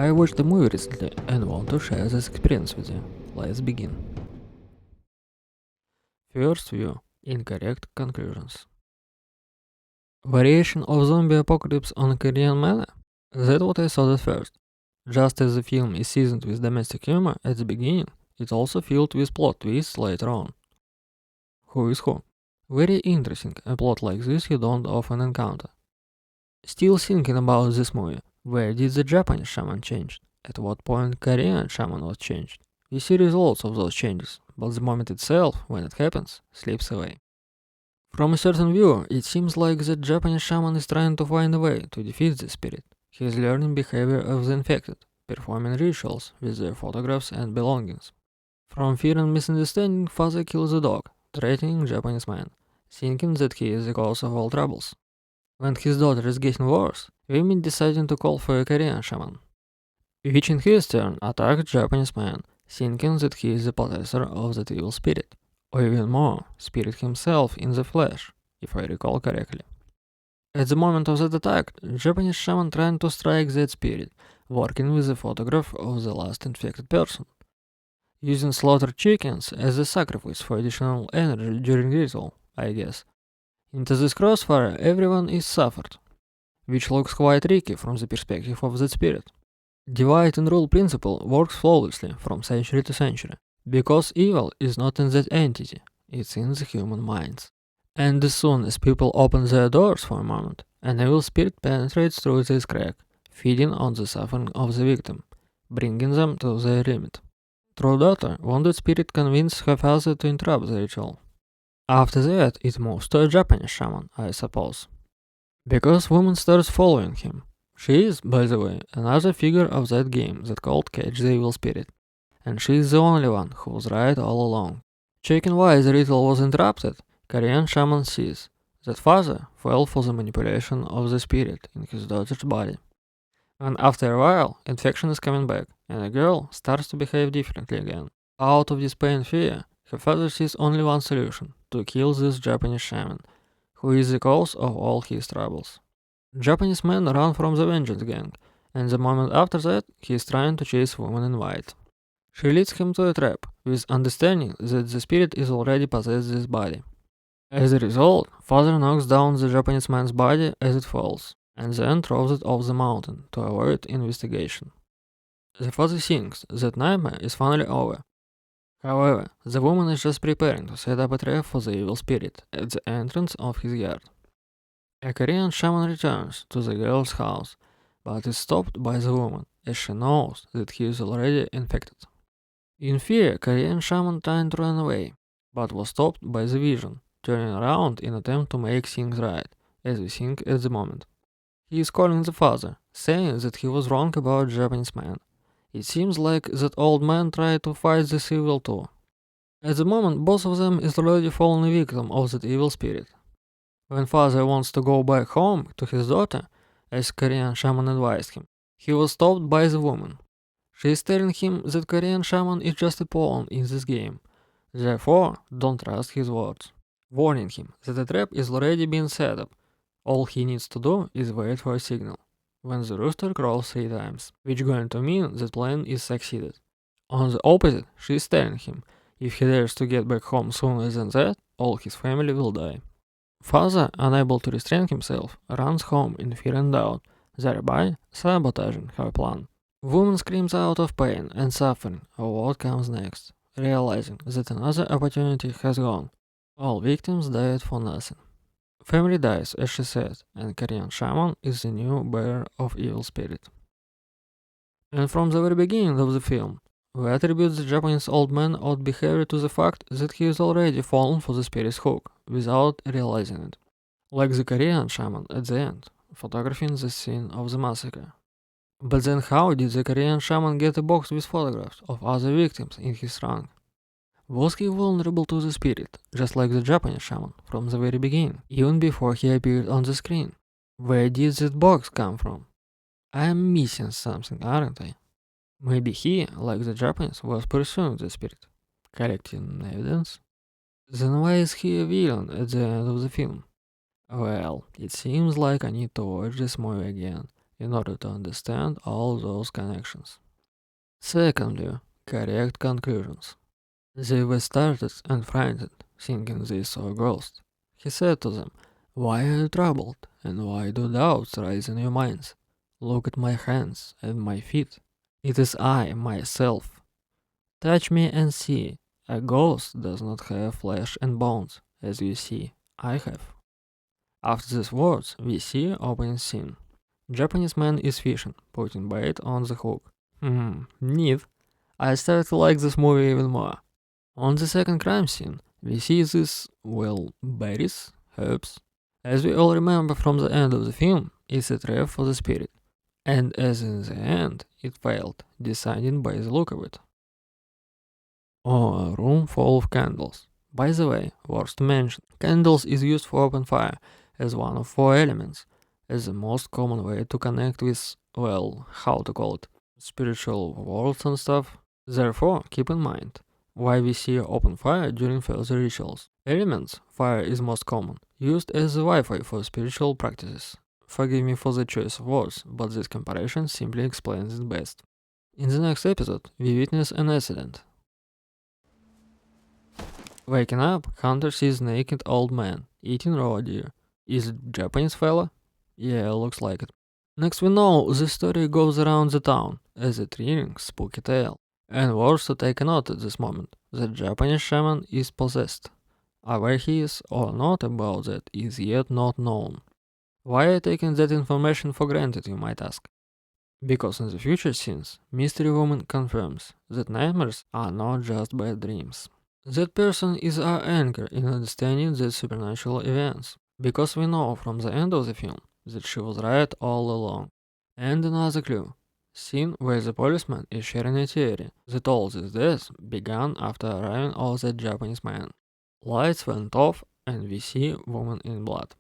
I watched the movie recently and want to share this experience with you. Let's begin. First view. Incorrect conclusions. Variation of zombie apocalypse on a Korean manner? That's what I thought at first. Just as the film is seasoned with domestic humor at the beginning, it's also filled with plot twists later on. Who is who? Very interesting, a plot like this you don't often encounter. Still thinking about this movie, where did the Japanese shaman change? At what point Korean shaman was changed? We see results of those changes, but the moment itself, when it happens, slips away. From a certain view, it seems like the Japanese shaman is trying to find a way to defeat the spirit. He is learning behavior of the infected, performing rituals with their photographs and belongings. From fear and misunderstanding, father kills the dog, threatening Japanese man, thinking that he is the cause of all troubles. When his daughter is getting worse, women deciding to call for a Korean shaman, which in his turn attacked Japanese man, thinking that he is the possessor of that evil spirit, or even more, spirit himself in the flesh, if I recall correctly. At the moment of that attack, Japanese shaman trying to strike that spirit, working with the photograph of the last infected person, using slaughtered chickens as a sacrifice for additional energy during ritual, I guess. Into this crossfire everyone is suffered, which looks quite tricky from the perspective of the spirit. Divide and rule principle works flawlessly from century to century, because evil is not in that entity, it's in the human minds. And as soon as people open their doors for a moment, an evil spirit penetrates through this crack, feeding on the suffering of the victim, bringing them to their limit. True daughter wounded spirit convinced her father to interrupt the ritual. After that, it moves to a Japanese shaman, I suppose. Because woman starts following him. She is, by the way, another figure of that game that called Catch the Evil Spirit. And she is the only one who was right all along. Checking why the ritual was interrupted, Korean shaman sees that father fell for the manipulation of the spirit in his daughter's body. And after a while, infection is coming back, and the girl starts to behave differently again. Out of despair and fear, her father sees only one solution, to kill this Japanese shaman, who is the cause of all his troubles. Japanese men run from the vengeance gang, and the moment after that, he is trying to chase woman in white. She leads him to a trap, with understanding that the spirit is already possessed this body. As a result, father knocks down the Japanese man's body as it falls, and then throws it off the mountain to avoid investigation. The father thinks that nightmare is finally over. However, the woman is just preparing to set up a trap for the evil spirit at the entrance of his yard. A Korean shaman returns to the girl's house, but is stopped by the woman, as she knows that he is already infected. In fear, Korean shaman tried to run away, but was stopped by the vision, turning around in attempt to make things right, as we think at the moment. He is calling the father, saying that he was wrong about Japanese man. It seems like that old man tried to fight this evil too. At the moment, both of them is already fallen a victim of that evil spirit. When father wants to go back home to his daughter, as Korean shaman advised him, he was stopped by the woman. She is telling him that Korean shaman is just a pawn in this game, therefore don't trust his words, warning him that the trap is already being set up. All he needs to do is wait for a signal, when the rooster crows 3 times, which going to mean that plan is succeeded. On the opposite, she is telling him, if he dares to get back home sooner than that, all his family will die. Father, unable to restrain himself, runs home in fear and doubt, thereby sabotaging her plan. Woman screams out of pain and suffering of what comes next, realizing that another opportunity has gone. All victims died for nothing. Family dies, as she said, and Korean shaman is the new bearer of evil spirit. And from the very beginning of the film, we attribute the Japanese old man odd behavior to the fact that he is already fallen for the spirit's hook, without realizing it. Like the Korean shaman at the end, photographing the scene of the massacre. But then how did the Korean shaman get a box with photographs of other victims in his trunk? Was he vulnerable to the spirit, just like the Japanese shaman, from the very beginning, even before he appeared on the screen? Where did that box come from? I am missing something, aren't I? Maybe he, like the Japanese, was pursuing the spirit, collecting evidence? Then why is he a villain at the end of the film? Well, it seems like I need to watch this movie again in order to understand all those connections. Secondly, correct conclusions. They were startled and frightened, thinking they saw a ghost. He said to them, "Why are you troubled, and why do doubts rise in your minds? Look at my hands and my feet. It is I, myself. Touch me and see. A ghost does not have flesh and bones, as you see, I have." After these words, we see opening scene. Japanese man is fishing, putting bait on the hook. Neat. I started to like this movie even more. On the second crime scene, we see these, well, berries, herbs. As we all remember from the end of the film, it's a trap for the spirit. And as in the end, it failed, decided by the look of it. Oh, a room full of candles. By the way, worth to mention, candles is used for open fire as one of four elements, as the most common way to connect with, well, how to call it, spiritual worlds and stuff. Therefore, keep in mind, why we see open fire during further rituals. Elements, fire is most common, used as the Wi-Fi for spiritual practices. Forgive me for the choice of words, but this comparison simply explains it best. In the next episode, we witness an accident. Waking up, Hunter sees naked old man eating raw deer. Is it Japanese fella? Yeah, looks like it. Next we know the story goes around the town as a thrilling, spooky tale. And worth to take note at this moment, the Japanese shaman is possessed. Where he is or not about that is yet not known. Why are you taking that information for granted, you might ask? Because in the future scenes, Mystery Woman confirms that nightmares are not just bad dreams. That person is our anchor in understanding the supernatural events, because we know from the end of the film that she was right all along. And another clue, scene where the policeman is sharing a theory that all this death began after arriving of that Japanese man. Lights went off and we see woman in blood.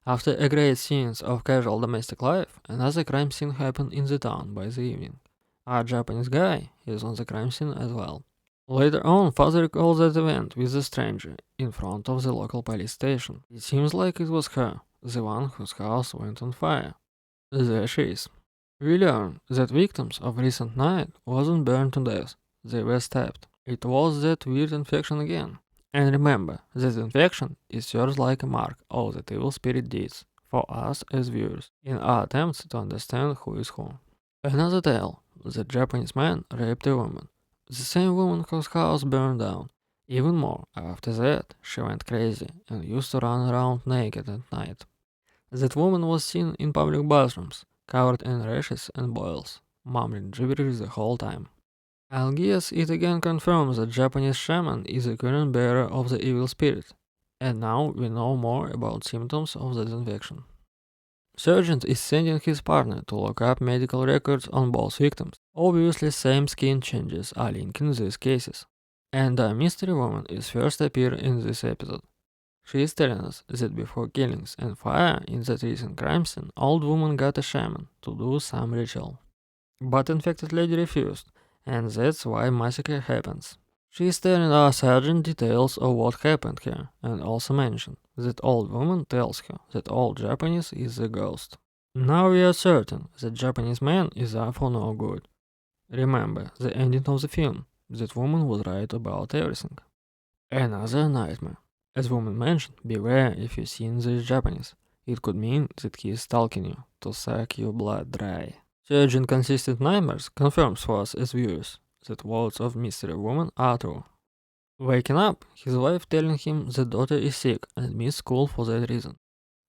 After a great scenes of casual domestic life, another crime scene happened in the town by the evening. Our Japanese guy is on the crime scene as well. Later on, father recalls that event with a stranger in front of the local police station. It seems like it was her, the one whose house went on fire. There she is. We learn that victims of recent night wasn't burned to death, they were stabbed. It was that weird infection again. And remember, that infection is serves like a mark of that evil spirit deeds for us as viewers in our attempts to understand who is who. Another tale, the Japanese man raped a woman. The same woman whose house burned down. Even more, after that, she went crazy and used to run around naked at night. That woman was seen in public bathrooms, covered in rashes and boils, mumbling gibberish the whole time. I'll guess it again confirms that Japanese shaman is the current bearer of the evil spirit, and now we know more about symptoms of that infection. Sergeant is sending his partner to look up medical records on both victims. Obviously, same skin changes are linking these cases. And a mystery woman is first appear in this episode. She is telling us that before killings and fire in that recent crime scene, old woman got a shaman to do some ritual. But infected lady refused, and that's why massacre happens. She is telling our sergeant details of what happened here, and also mentioned that old woman tells her that old Japanese is a ghost. Now we are certain that Japanese man is up for no good. Remember the ending of the film, that woman was right about everything. Another nightmare. As woman mentioned, beware if you see this Japanese. It could mean that he is stalking you to suck your blood dry. Such inconsistent nightmares confirms for us as viewers that words of mystery woman are true. Waking up, his wife telling him that daughter is sick and missed school for that reason.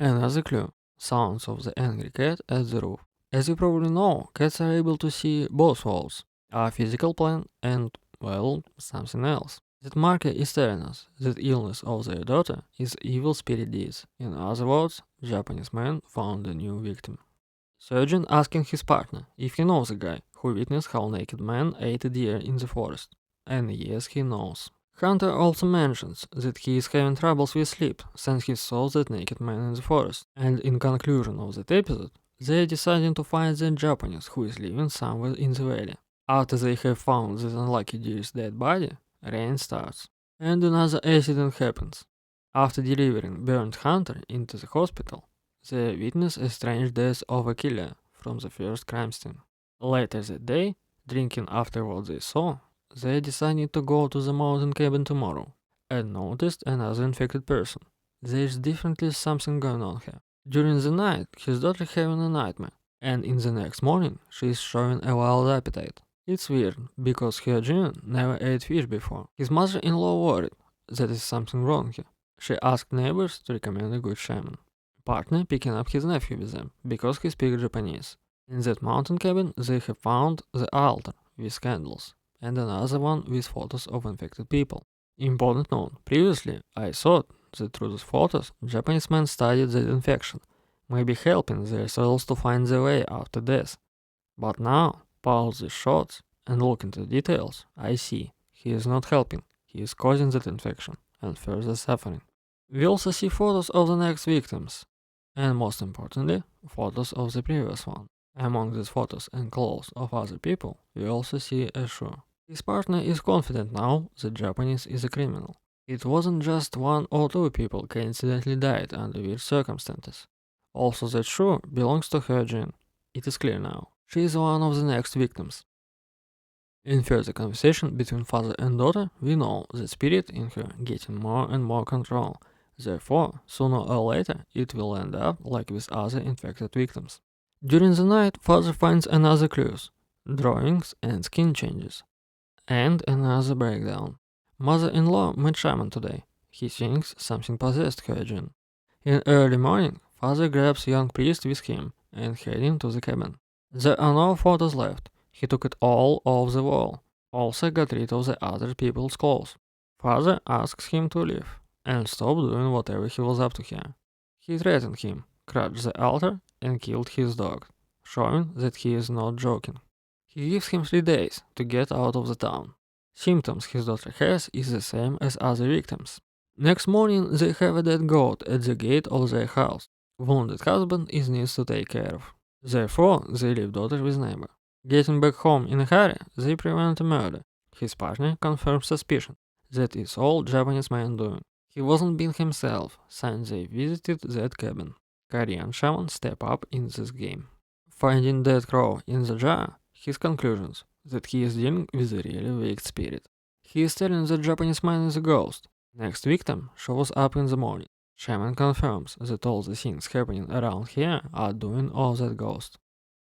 Another clue, sounds of the angry cat at the roof. As you probably know, cats are able to see both worlds, our physical plane and, well, something else. That marker is telling us that illness of their daughter is evil spirit deeds. In other words, Japanese man found a new victim. Surgeon asking his partner if he knows a guy who witnessed how naked man ate a deer in the forest. And yes, he knows. Hunter also mentions that he is having troubles with sleep since he saw that naked man in the forest. And in conclusion of that episode, they are deciding to find the Japanese who is living somewhere in the valley. After they have found this unlucky deer's dead body, rain starts. And another accident happens. After delivering burnt Hunter into the hospital, they witness a strange death of a killer from the first crime scene. Later that day, drinking after what they saw, they decided to go to the mountain cabin tomorrow and noticed another infected person. There's definitely something going on here. During the night, his daughter having a nightmare, and in the next morning, she is showing a wild appetite. It's weird, because Hyojin never ate fish before. His mother-in-law worried that is something wrong here. She asked neighbors to recommend a good shaman. Partner picking up his nephew with them, because he speaks Japanese. In that mountain cabin, they have found the altar with candles, and another one with photos of infected people. Important note, previously I thought that through these photos, Japanese men studied the infection, maybe helping their souls to find their way after death. But now, pause these shots and look into the details, I see he is not helping, he is causing that infection and further suffering. We also see photos of the next victims, and most importantly, photos of the previous one. Among these photos and clothes of other people, we also see a shoe. His partner is confident now that Japanese is a criminal. It wasn't just one or two people coincidentally died under weird circumstances. Also, that shoe belongs to Hyojin. It is clear now. She is one of the next victims. In further conversation between father and daughter, we know the spirit in her getting more and more control. Therefore, sooner or later, it will end up like with other infected victims. During the night, father finds another clues, drawings and skin changes, and another breakdown. Mother-in-law met shaman today. He thinks something possessed Hyojin. In early morning, father grabs young priest with him and heading to the cabin. There are no photos left. He took it all off the wall. Also got rid of the other people's clothes. Father asks him to leave and stop doing whatever he was up to here. He threatened him, crushed the altar, and killed his dog, showing that he is not joking. He gives him 3 days to get out of the town. Symptoms his daughter has is the same as other victims. Next morning, they have a dead goat at the gate of their house. Wounded husband is needs to take care of. Therefore, they leave daughter with neighbor. Getting back home in a hurry, they prevent a murder. His partner confirms suspicion. That is all Japanese man doing. He wasn't being himself since they visited that cabin. Korean shaman step up in this game. Finding dead crow in the jar, his conclusions that he is dealing with a really weak spirit. He is telling that Japanese man is a ghost. Next victim shows up in the morning. Shaman confirms that all the things happening around here are doing of that ghost.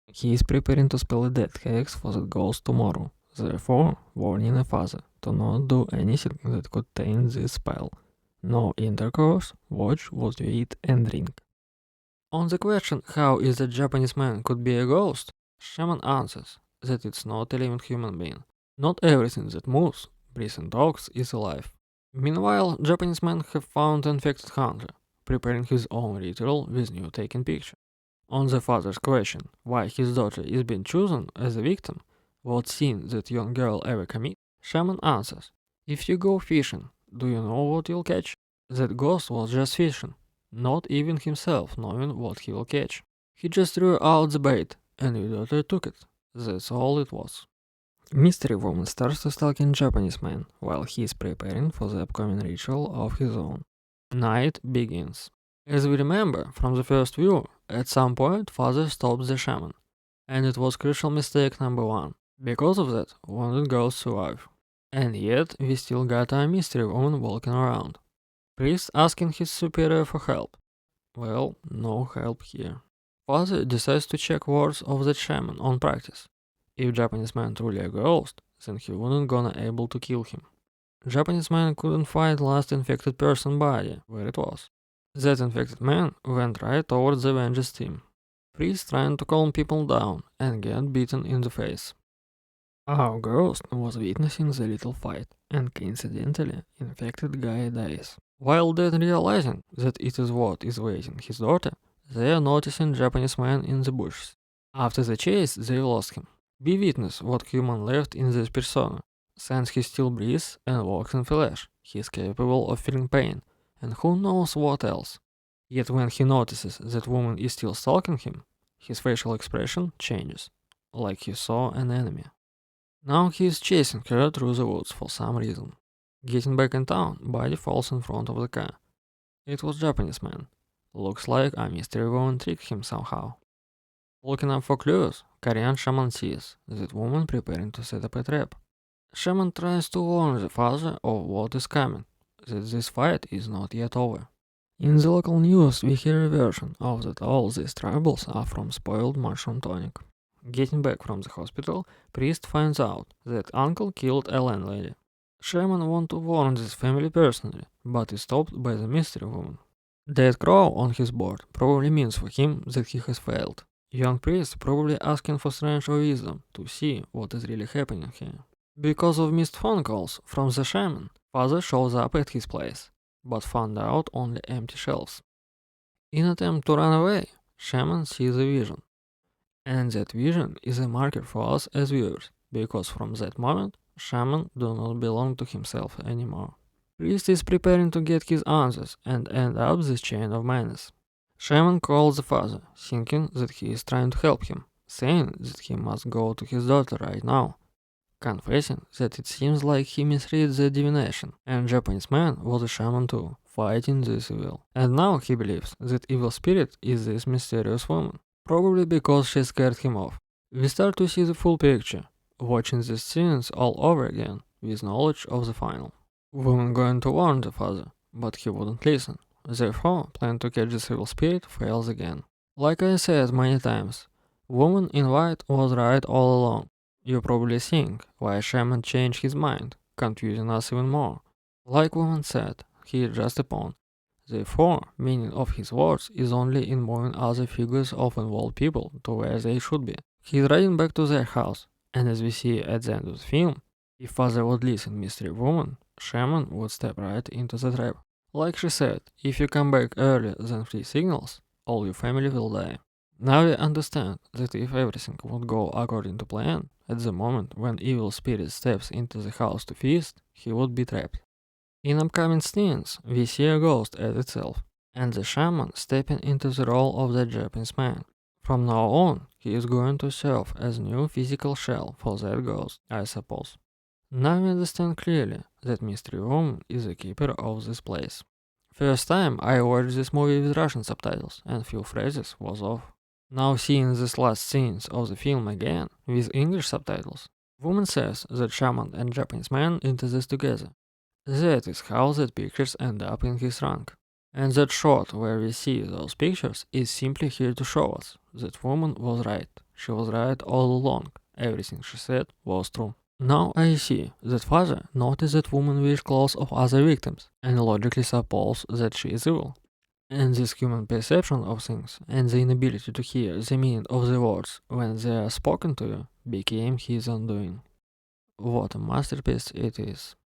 He is preparing to spell a death hex for that ghost tomorrow, therefore warning the father to not do anything that could taint this spell. No intercourse, watch what you eat and drink. On the question how is that Japanese man could be a ghost, shaman answers that it's not a living human being. Not everything that moves, breathes and talks is alive. Meanwhile, Japanese men have found an infected hunter, preparing his own ritual with new taken picture. On the father's question why his daughter is being chosen as a victim, what sin that young girl ever commit, shaman answers, if you go fishing, do you know what you'll catch? That ghost was just fishing, not even himself knowing what he will catch. He just threw out the bait, and your daughter took it. That's all it was. Mystery woman starts to stalking Japanese man while he is preparing for the upcoming ritual of his own. Night begins. As we remember from the first view, at some point father stops the shaman, and it was crucial mistake number 1. Because of that, wounded girls survive. And yet, we still got a mystery woman walking around. Priest asking his superior for help. Well, no help here. Father decides to check words of the shaman on practice. If Japanese man truly a ghost, then he wouldn't gonna able to kill him. Japanese man couldn't find last infected person body, where it was. That infected man went right towards the Avengers team. Priest trying to calm people down and get beaten in the face. Our ghost was witnessing the little fight, and coincidentally, infected guy dies. While then realizing that it is what is waiting his daughter, they are noticing Japanese man in the bushes. After the chase, they lost him. We witness what human left in this persona. Since he still breathes and walks in flesh, he is capable of feeling pain, and who knows what else. Yet when he notices that woman is still stalking him, his facial expression changes, like he saw an enemy. Now he is chasing her through the woods for some reason. Getting back in town, body falls in front of the car. It was Japanese man. Looks like a mystery woman tricked him somehow. Looking up for clues, Korean shaman sees that woman preparing to set up a trap. Shaman tries to warn the father of what is coming, that this fight is not yet over. In the local news, we hear a version of that all these troubles are from spoiled mushroom tonic. Getting back from the hospital, priest finds out that uncle killed a landlady. Shaman wants to warn this family personally, but is stopped by the mystery woman. That crow on his board probably means for him that he has failed. Young priest probably asking for strength or wisdom to see what is really happening here. Because of missed phone calls from the shaman, father shows up at his place, but found out only empty shelves. In attempt to run away, shaman sees a vision. And that vision is a marker for us as viewers, because from that moment, shaman do not belong to himself anymore. Priest is preparing to get his answers and end up this chain of madness. Shaman calls the father, thinking that he is trying to help him, saying that he must go to his daughter right now, confessing that it seems like he misread the divination, and Japanese man was a shaman too, fighting this evil. And now he believes that evil spirit is this mysterious woman, probably because she scared him off. We start to see the full picture, watching these scenes all over again, with knowledge of the final. Woman going to warn the father, but he wouldn't listen. Therefore, plan to catch the evil spirit fails again. Like I said many times, woman in white was right all along. You probably think why shaman changed his mind, confusing us even more. Like woman said, he is just a pawn. Therefore, meaning of his words is only in moving other figures of involved people to where they should be. He is riding back to their house, and as we see at the end of the film, if father would listen mystery woman, shaman would step right into the trap. Like she said, if you come back earlier than 3 signals, all your family will die. Now we understand that if everything would go according to plan, at the moment when evil spirit steps into the house to feast, he would be trapped. In upcoming scenes, we see a ghost at itself, and the shaman stepping into the role of the Japanese man. From now on, he is going to serve as new physical shell for that ghost, I suppose. Now we understand clearly that Mystery Woman is the keeper of this place. First time I watched this movie with Russian subtitles and few phrases was off. Now seeing these last scenes of the film again with English subtitles, woman says that shaman and Japanese man into this together. That is how that pictures end up in his trunk. And that shot where we see those pictures is simply here to show us that woman was right. She was right all along. Everything she said was true. Now I see that father noticed that woman wears clothes of other victims and logically suppose that she is evil. And this human perception of things and the inability to hear the meaning of the words when they are spoken to you became his undoing. What a masterpiece it is.